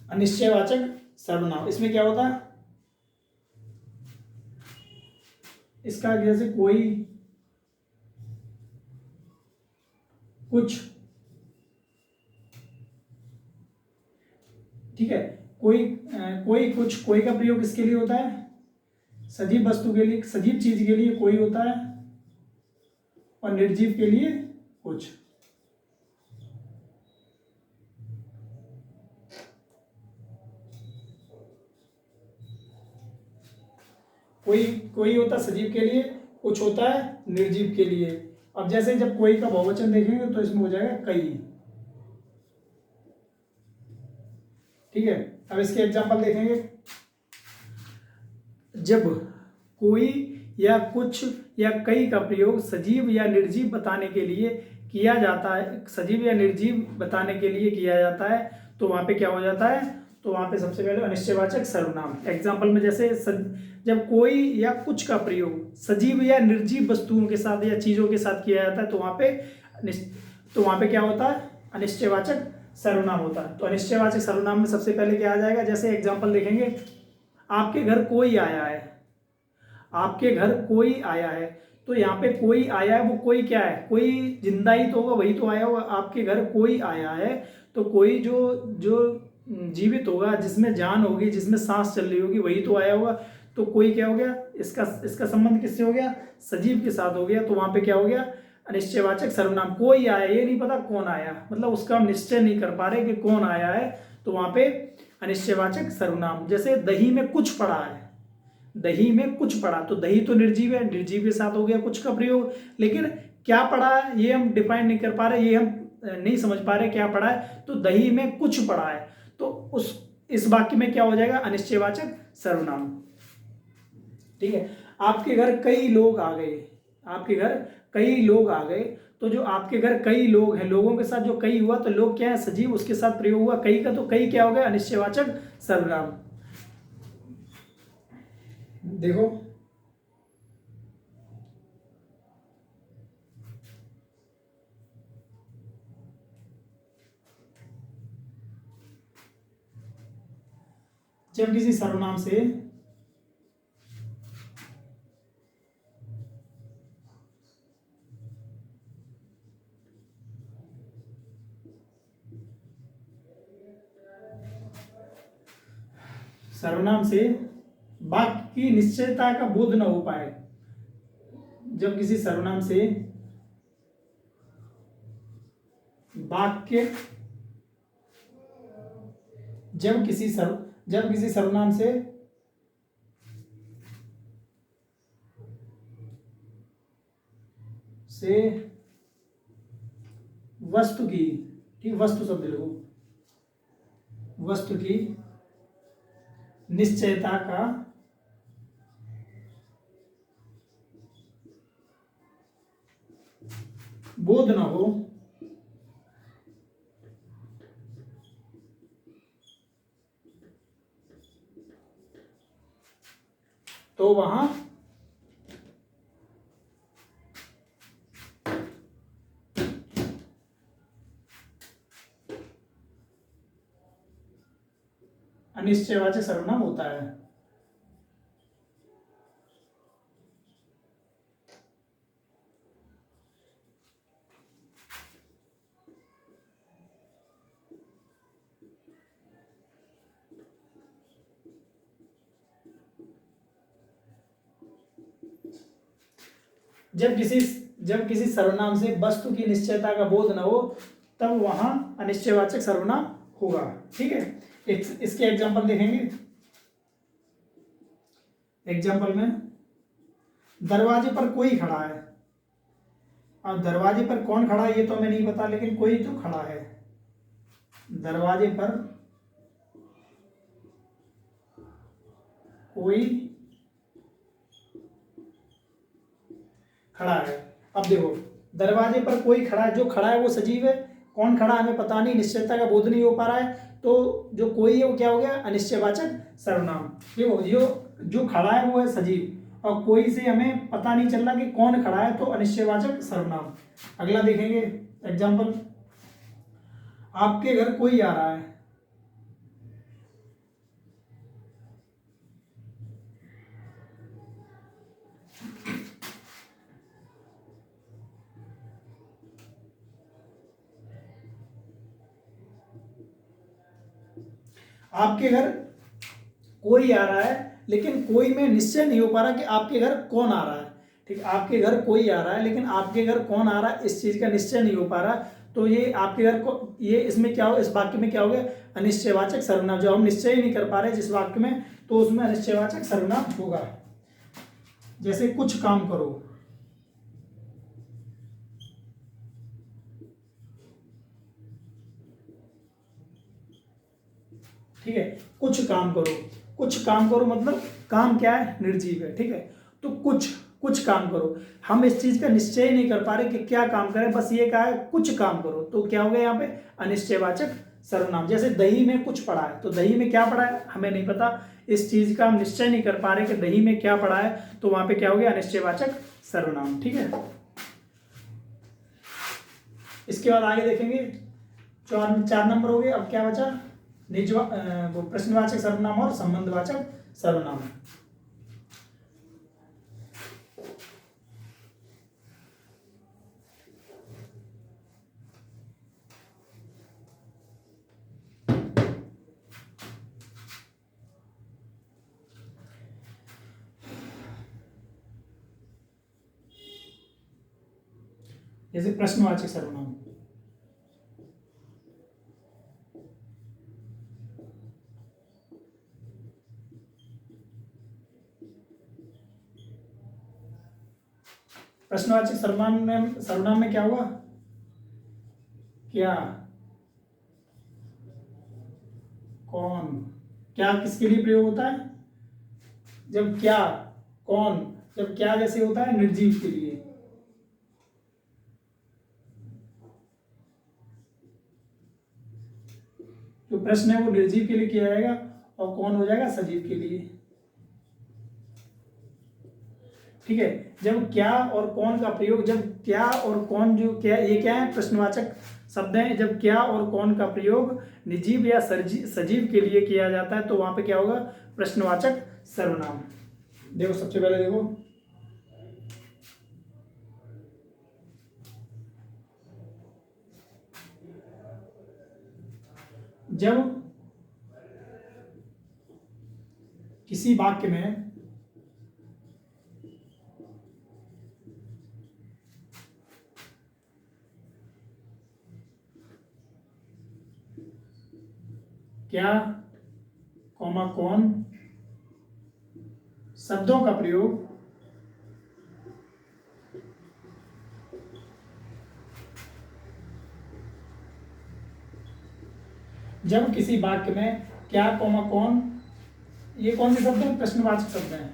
अनिश्चयवाचक सर्वनाम, इसमें क्या होता है, इसका जैसे कोई, कुछ, ठीक है, कोई, कोई, कुछ, कोई का प्रयोग किसके लिए होता है, सजीव वस्तु के लिए, सजीव चीज के लिए कोई होता है, और निर्जीव के लिए कुछ। कोई, कोई होता है सजीव के लिए, कुछ होता है निर्जीव के लिए। अब जैसे जब कोई का बहुवचन देखेंगे तो इसमें हो जाएगा कई, ठीक है। अब इसके एग्जांपल देखेंगे, जब कोई या कुछ या कई का प्रयोग सजीव या निर्जीव बताने के लिए किया जाता है, सजीव या निर्जीव बताने के लिए किया जाता है, तो वहां पे क्या हो जाता है, तो वहां पे सबसे पहले अनिश्चयवाचक सर्वनाम। एग्जाम्पल में जैसे जब कोई या कुछ का प्रयोग सजीव या निर्जीव वस्तुओं के साथ या चीजों के साथ किया जाता है, तो वहां पे क्या होता है, अनिश्चयवाचक सर्वनाम होता है। तो अनिश्चयवाचक सर्वनाम में सबसे पहले क्या आ जाएगा, जैसे एग्जाम्पल देखेंगे, आपके घर कोई आया है, आपके घर कोई आया है, तो यहाँ पे कोई आया है, वो कोई क्या है, कोई जिंदा ही तो होगा, वही तो आया होगा। आपके घर कोई आया है, तो कोई जो जो जीवित होगा, जिसमें जान होगी, जिसमें सांस चल रही होगी, वही तो आया होगा। तो कोई क्या हो गया, इसका संबंध किससे हो गया, सजीव के साथ हो गया। तो वहां पे क्या हो गया, अनिश्चयवाचक सर्वनाम। कोई आया, ये नहीं पता कौन आया, मतलब उसका हम निश्चय नहीं कर पा रहे कि कौन आया है, तो वहां पे अनिश्चयवाचक सर्वनाम। जैसे दही में कुछ पड़ा है, दही में कुछ पड़ा, तो दही तो निर्जीव है, निर्जीव के साथ हो गया कुछ का प्रयोग, लेकिन क्या पड़ा है ये हम डिफाइन नहीं कर पा रहे, ये हम नहीं समझ पा रहे क्या पड़ा है। तो दही में कुछ पड़ा है, तो उस इस वाक्य में क्या हो जाएगा, अनिश्चयवाचक सर्वनाम, ठीक है। आपके घर कई लोग आ गए, आपके घर कई लोग आ गए, तो जो आपके घर कई लोग हैं, लोगों के साथ जो कई हुआ, तो लोग क्या है, सजीव, उसके साथ प्रयोग हुआ कई का, तो कई क्या हो गया, अनिश्चयवाचक सर्वनाम। देखो, जब किसी सर्वनाम से वाक्य की निश्चयता का बोध न हो पाए, जब किसी सर्वनाम से वाक्य, जब किसी सर्वनाम से वस्तु की, ठीक, वस्तु शब्द लिखो, वस्तु की निश्चयता का बोध न हो, तो वहां अनिश्चयवाचक सर्वनाम होता है। जब किसी सर्वनाम से वस्तु की निश्चयता का बोध न हो, तब वहां अनिश्चयवाचक सर्वनाम होगा, ठीक है। इसके एग्जांपल देखेंगे। एग्जांपल में, दरवाजे पर कोई खड़ा है, अब दरवाजे पर कौन खड़ा है ये तो हमें नहीं पता, लेकिन कोई तो खड़ा है, दरवाजे पर कोई खड़ा है। अब देखो, दरवाजे पर कोई खड़ा है, जो खड़ा है वो सजीव है, कौन खड़ा है हमें पता नहीं, निश्चयता का बोध नहीं हो पा रहा है, तो जो कोई है वो क्या हो गया, अनिश्चयवाचक सर्वनाम। देखो, जो खड़ा है वो है सजीव, और कोई से हमें पता नहीं चल रहा कि कौन खड़ा है, तो अनिश्चयवाचक सर्वनाम। अगला देखेंगे एग्जाम्पल, आपके घर कोई आ रहा है, आपके घर कोई आ रहा है, लेकिन कोई में निश्चय नहीं हो पा रहा कि आपके घर कौन आ रहा है। ठीक, आपके घर कोई आ रहा है लेकिन आपके घर कौन आ रहा है इस चीज का निश्चय नहीं हो पा रहा। तो ये आपके घर को, ये इसमें क्या हो, इस वाक्य में क्या हो गया, अनिश्चयवाचक सर्वनाम। जो हम निश्चय ही नहीं कर पा रहे जिस वाक्य में, तो उसमें अनिश्चयवाचक सर्वनाम होगा। जैसे कुछ काम करो, ठीक है, कुछ काम करो। कुछ काम करो मतलब काम क्या है, निर्जीव है। ठीक है, तो कुछ काम करो, हम इस चीज का निश्चय ही नहीं कर पा रहे कि क्या काम करें, बस ये कहा है कुछ काम करो, तो क्या हो गया यहाँ पे, अनिश्चयवाचक सर्वनाम। जैसे दही में कुछ पड़ा है, तो दही में क्या पड़ा है हमें नहीं पता, इस चीज का हम निश्चय नहीं कर पा रहे कि दही में क्या पड़ा है, तो वहां पे क्या हो गया, अनिश्चयवाचक सर्वनाम। ठीक है, इसके बाद आगे देखेंगे, 4 नंबर हो गए। अब क्या बचा, वो प्रश्नवाचक सर्वनाम और संबंधवाचक सर्वनाम। जैसे प्रश्नवाचक सर्वनाम, प्रश्नवाचक सर्वनाम में क्या हुआ, क्या, कौन। क्या किसके लिए प्रयोग होता है, जब क्या, कौन, जब क्या जैसे होता है निर्जीव के लिए। जो प्रश्न है वो निर्जीव के लिए किया जाएगा और कौन हो जाएगा सजीव के लिए। ठीक है, जब क्या और कौन का प्रयोग, जब क्या और कौन, जो क्या, ये क्या है, प्रश्नवाचक शब्द हैं। जब क्या और कौन का प्रयोग निर्जीव या सजीव के लिए किया जाता है तो वहां पे क्या होगा, प्रश्नवाचक सर्वनाम। देखो सबसे पहले देखो, जब किसी वाक्य में क्या, कौमा, कौन शब्दों का प्रयोग जब किसी वाक्य में क्या, कौमा, कौन, ये कौन से शब्द हैं, प्रश्नवाचक शब्द हैं।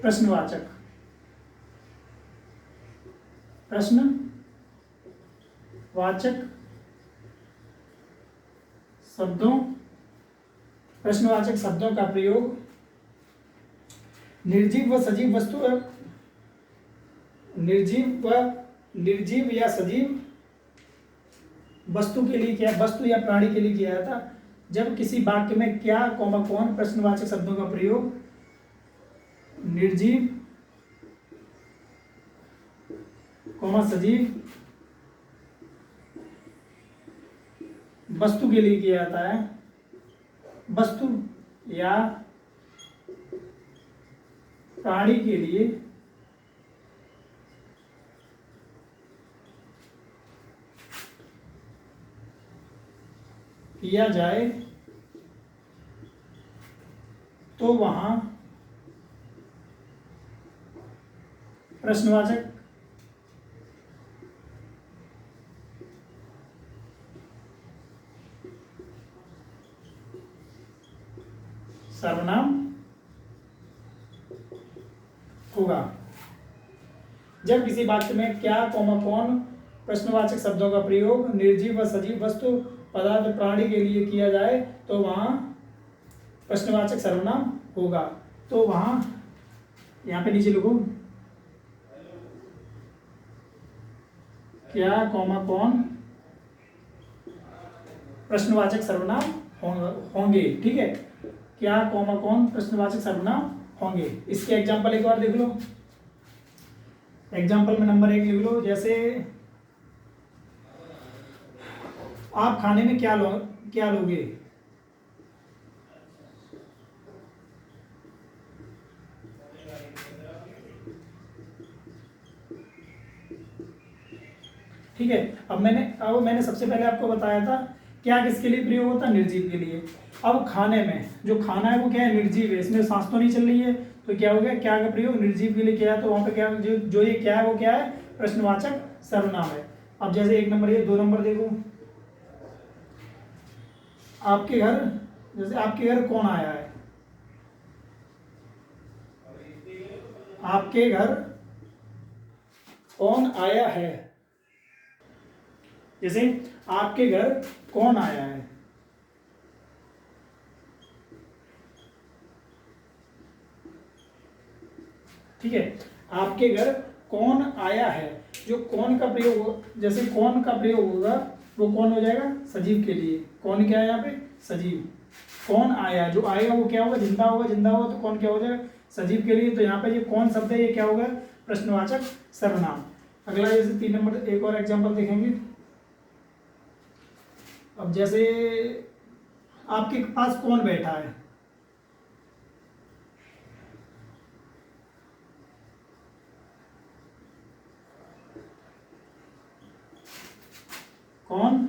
प्रश्नवाचक, प्रश्नवाचक शब्दों, प्रश्नवाचक शब्दों का प्रयोग निर्जीव व सजीव वस्तु, निर्जीव या सजीव वस्तु के लिए किया, वस्तु या प्राणी के लिए किया जाता। जब किसी वाक्य में क्या, कौमा, कौन प्रश्नवाचक शब्दों का प्रयोग निर्जीव, कौमा, सजीव वस्तु के लिए किया जाता है, वस्तु या प्राणी के लिए किया जाए तो वहां प्रश्नवाचक सर्वनाम होगा। जब किसी वाक्य में क्या, कौमा, कौन प्रश्नवाचक शब्दों का प्रयोग निर्जीव व सजीव वस्तु, पदार्थ, प्राणी के लिए किया जाए तो वहां प्रश्नवाचक सर्वनाम होगा। तो वहां यहां पे नीचे लिखो, क्या, कौमा, कौन प्रश्नवाचक सर्वनाम होंगे। ठीक है, क्या, कौमा, कौन प्रश्नवाचक सर्वनाम होंगे। इसके एग्जाम्पल एक बार देख लो। एग्जाम्पल में नंबर 1 लिख लो। जैसे आप खाने में क्या लोगे? ठीक है। अब मैंने सबसे पहले आपको बताया था क्या किसके लिए प्रयोग होता है, निर्जीव के लिए। अब खाने में जो खाना है वो क्या है, निर्जीव है, इसमें सांस तो नहीं चल रही है, तो क्या हो गया, क्या का प्रयोग निर्जीव के लिए किया है, तो वहां पे क्या जो ये क्या है वो क्या है, प्रश्नवाचक सर्वनाम है। अब जैसे 1 नंबर, ये 2 नंबर देखो, आपके घर, जैसे आपके घर कौन आया है, आपके घर कौन आया है, जैसे आपके घर कौन आया है, ठीक है। आपके घर कौन आया है, जो कौन का प्रयोग हो, जैसे कौन का प्रयोग होगा वो कौन हो जाएगा, सजीव के लिए। कौन क्या है यहाँ पे, सजीव। कौन आया, जो आएगा वो क्या होगा, जिंदा होगा, जिंदा होगा तो कौन क्या हो जाएगा, सजीव के लिए। तो यहाँ पे ये कौन शब्द है, ये क्या होगा, प्रश्नवाचक सर्वनाम। अगला जैसे 3 नंबर एक और एग्जाम्पल देखेंगे। अब जैसे आपके पास कौन बैठा है, कौन,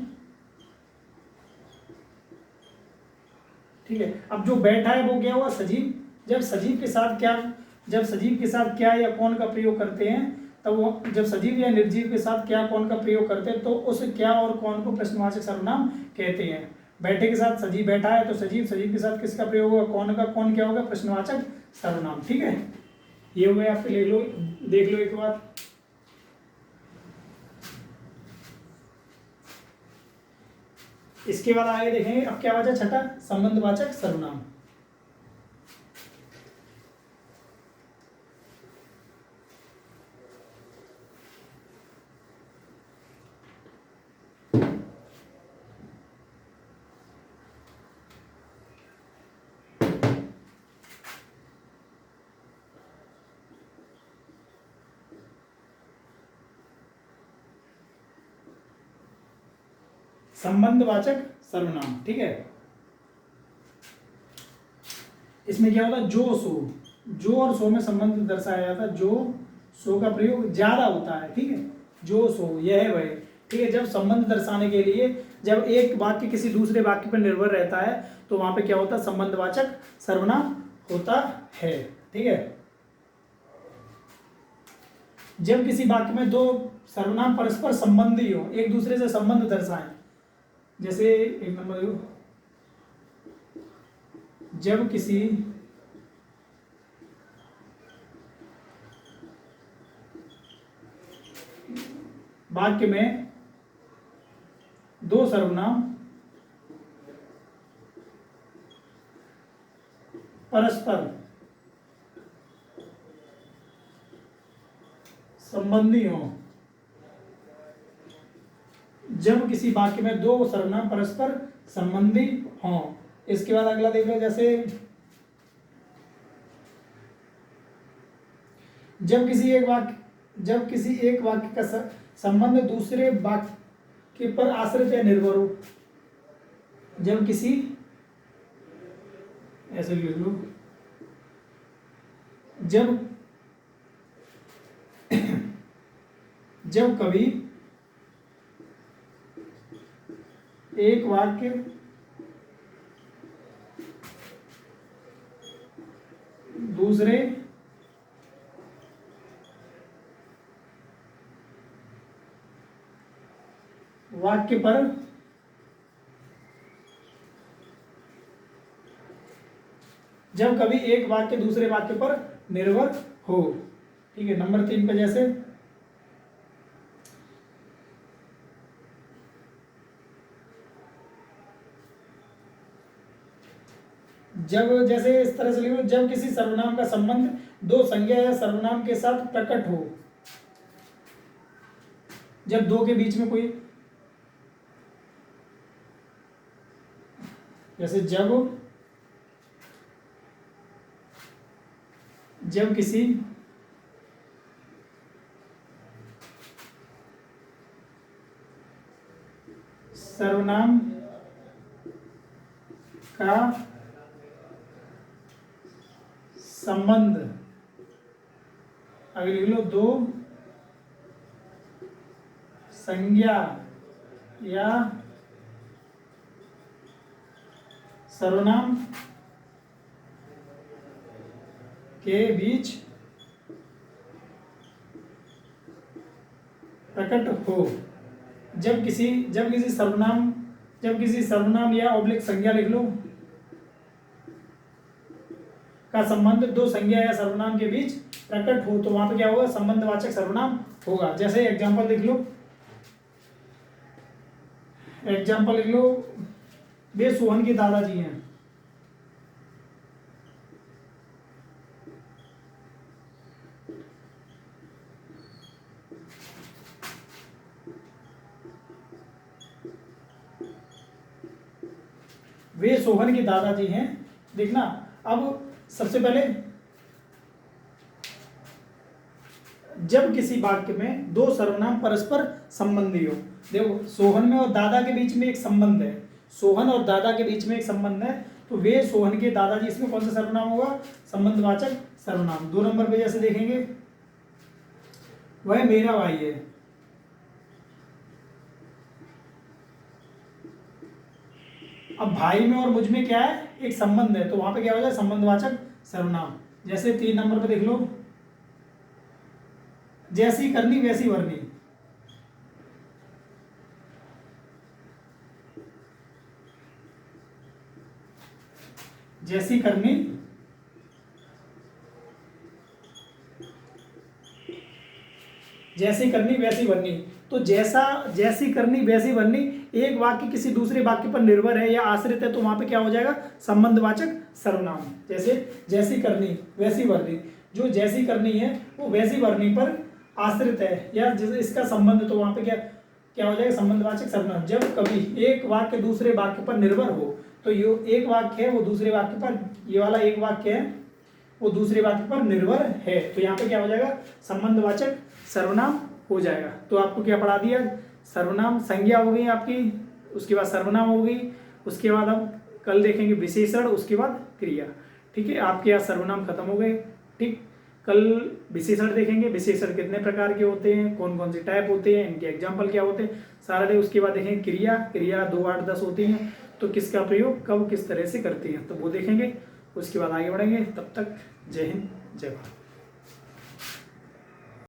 ठीक है। अब जो बैठा है वो क्या हुआ, सजीव। जब सजीव के साथ क्या, जब सजीव के साथ क्या या कौन का प्रयोग करते हैं, तब वो जब सजीव या निर्जीव के साथ क्या कौन का प्रयोग करते हैं तो उस क्या और कौन को प्रश्नवाचक सर्वनाम कहते हैं। बैठे के साथ सजीव बैठा है तो सजीव, सजीव के साथ किसका प्रयोग होगा, कौन का, कौन क्या होगा, प्रश्नवाचक सर्वनाम। ठीक है, ये हो गया, आप ले लो, देख लो एक बार। इसके बाद आगे देखेंगे, अब क्या बचा, छठा, संबंधवाचक सर्वनाम। संबंधवाचक सर्वनाम, ठीक है। इसमें क्या होता है, जो सो, जो और सो में संबंध दर्शाया जाता है, जो सो का प्रयोग ज्यादा होता है, ठीक है। जो सो, यह है वह, ठीक है। जब संबंध दर्शाने के लिए, जब एक वाक्य किसी दूसरे वाक्य पर निर्भर रहता है तो वहां पे क्या होता है, संबंधवाचक सर्वनाम होता है, ठीक है। जब किसी वाक्य में दो सर्वनाम परस्पर संबंधी हो, एक दूसरे से संबंध दर्शाएं, जैसे 1 नंबर, जब किसी वाक्य में दो सर्वनाम परस्पर संबंधी हो, जब किसी वाक्य में दो सर्वनाम परस्पर संबंधी हों। इसके बाद अगला देख लो, जैसे जब किसी एक वाक्य का संबंध दूसरे वाक्य पर आश्रित या निर्भर हो, जब किसी, ऐसे लिख लो, जब कभी एक वाक्य दूसरे वाक्य पर जब कभी एक वाक्य दूसरे वाक्य पर निर्भर हो, ठीक है। नंबर 3 पे जैसे जैसे इस तरह से लिखो, जब किसी सर्वनाम का संबंध दो संज्ञा या सर्वनाम के साथ प्रकट हो, जब दो के बीच में कोई, जैसे जब किसी सर्वनाम का संबंध, अगर लिख लो दो संज्ञा या सर्वनाम के बीच प्रकट हो। जब किसी सर्वनाम या ऑब्लिक संज्ञा लिख लो का संबंध दो संज्ञा या सर्वनाम के बीच प्रकट हो तो वहां पे क्या होगा, संबंधवाचक सर्वनाम होगा। जैसे एग्जांपल लिख लो, वे सोहन के दादाजी हैं। वे सोहन के दादाजी हैं। देखना, अब सबसे पहले जब किसी वाक्य में दो सर्वनाम परस्पर संबंधी हो, देखो सोहन में और दादा के बीच में एक संबंध है, सोहन और दादा के बीच में एक संबंध है, तो वे सोहन के दादाजी, इसमें कौन सा सर्वनाम होगा, संबंधवाचक सर्वनाम। 2 नंबर पे जैसे देखेंगे, वह मेरा भाई है। अब भाई में और मुझ में क्या है, एक संबंध है, तो वहां पे क्या हो जाए, संबंधवाचक सर्वनाम। जैसे 3 नंबर पे देख लो, जैसी करनी वैसी भरनी। जैसी करनी वैसी भरनी, तो जैसी करनी वैसी भरनी एक वाक्य किसी दूसरे वाक्य पर निर्भर है या आश्रित है, तो वहां पे क्या हो जाएगा, संबंधवाचक सर्वनाम। जैसे जैसी करनी वैसी भरनी, जो जैसी करनी है वो वैसी भरनी पर आश्रित है या इसका संबंध, तो वहां पे क्या हो जाएगा, संबंधवाचक सर्वनाम। जब कभी एक वाक्य दूसरे वाक्य पर निर्भर हो, तो ये एक वाक्य है वो दूसरे वाक्य पर, ये वाला एक वाक्य है वो दूसरे वाक्य पर निर्भर है, तो यहाँ पे क्या हो जाएगा, संबंधवाचक सर्वनाम हो जाएगा। तो आपको क्या पढ़ा दिया, सर्वनाम संज्ञा हो गई आपकी, उसके बाद सर्वनाम हो गई, उसके बाद हम कल देखेंगे विशेषण, उसके बाद क्रिया। ठीक है, आपके यहाँ सर्वनाम खत्म हो गए। ठीक, कल विशेषण देखेंगे, विशेषण कितने प्रकार के होते हैं, कौन कौन से टाइप होते हैं, इनके एग्जाम्पल क्या होते हैं, सारा डे। उसके बाद देखेंगे क्रिया 2, 8, 10 होती हैं, तो किसका प्रयोग कब किस तरह से करती हैं, तो वो देखेंगे। उसके बाद आगे बढ़ेंगे। तब तक जय हिंद, जय भारत।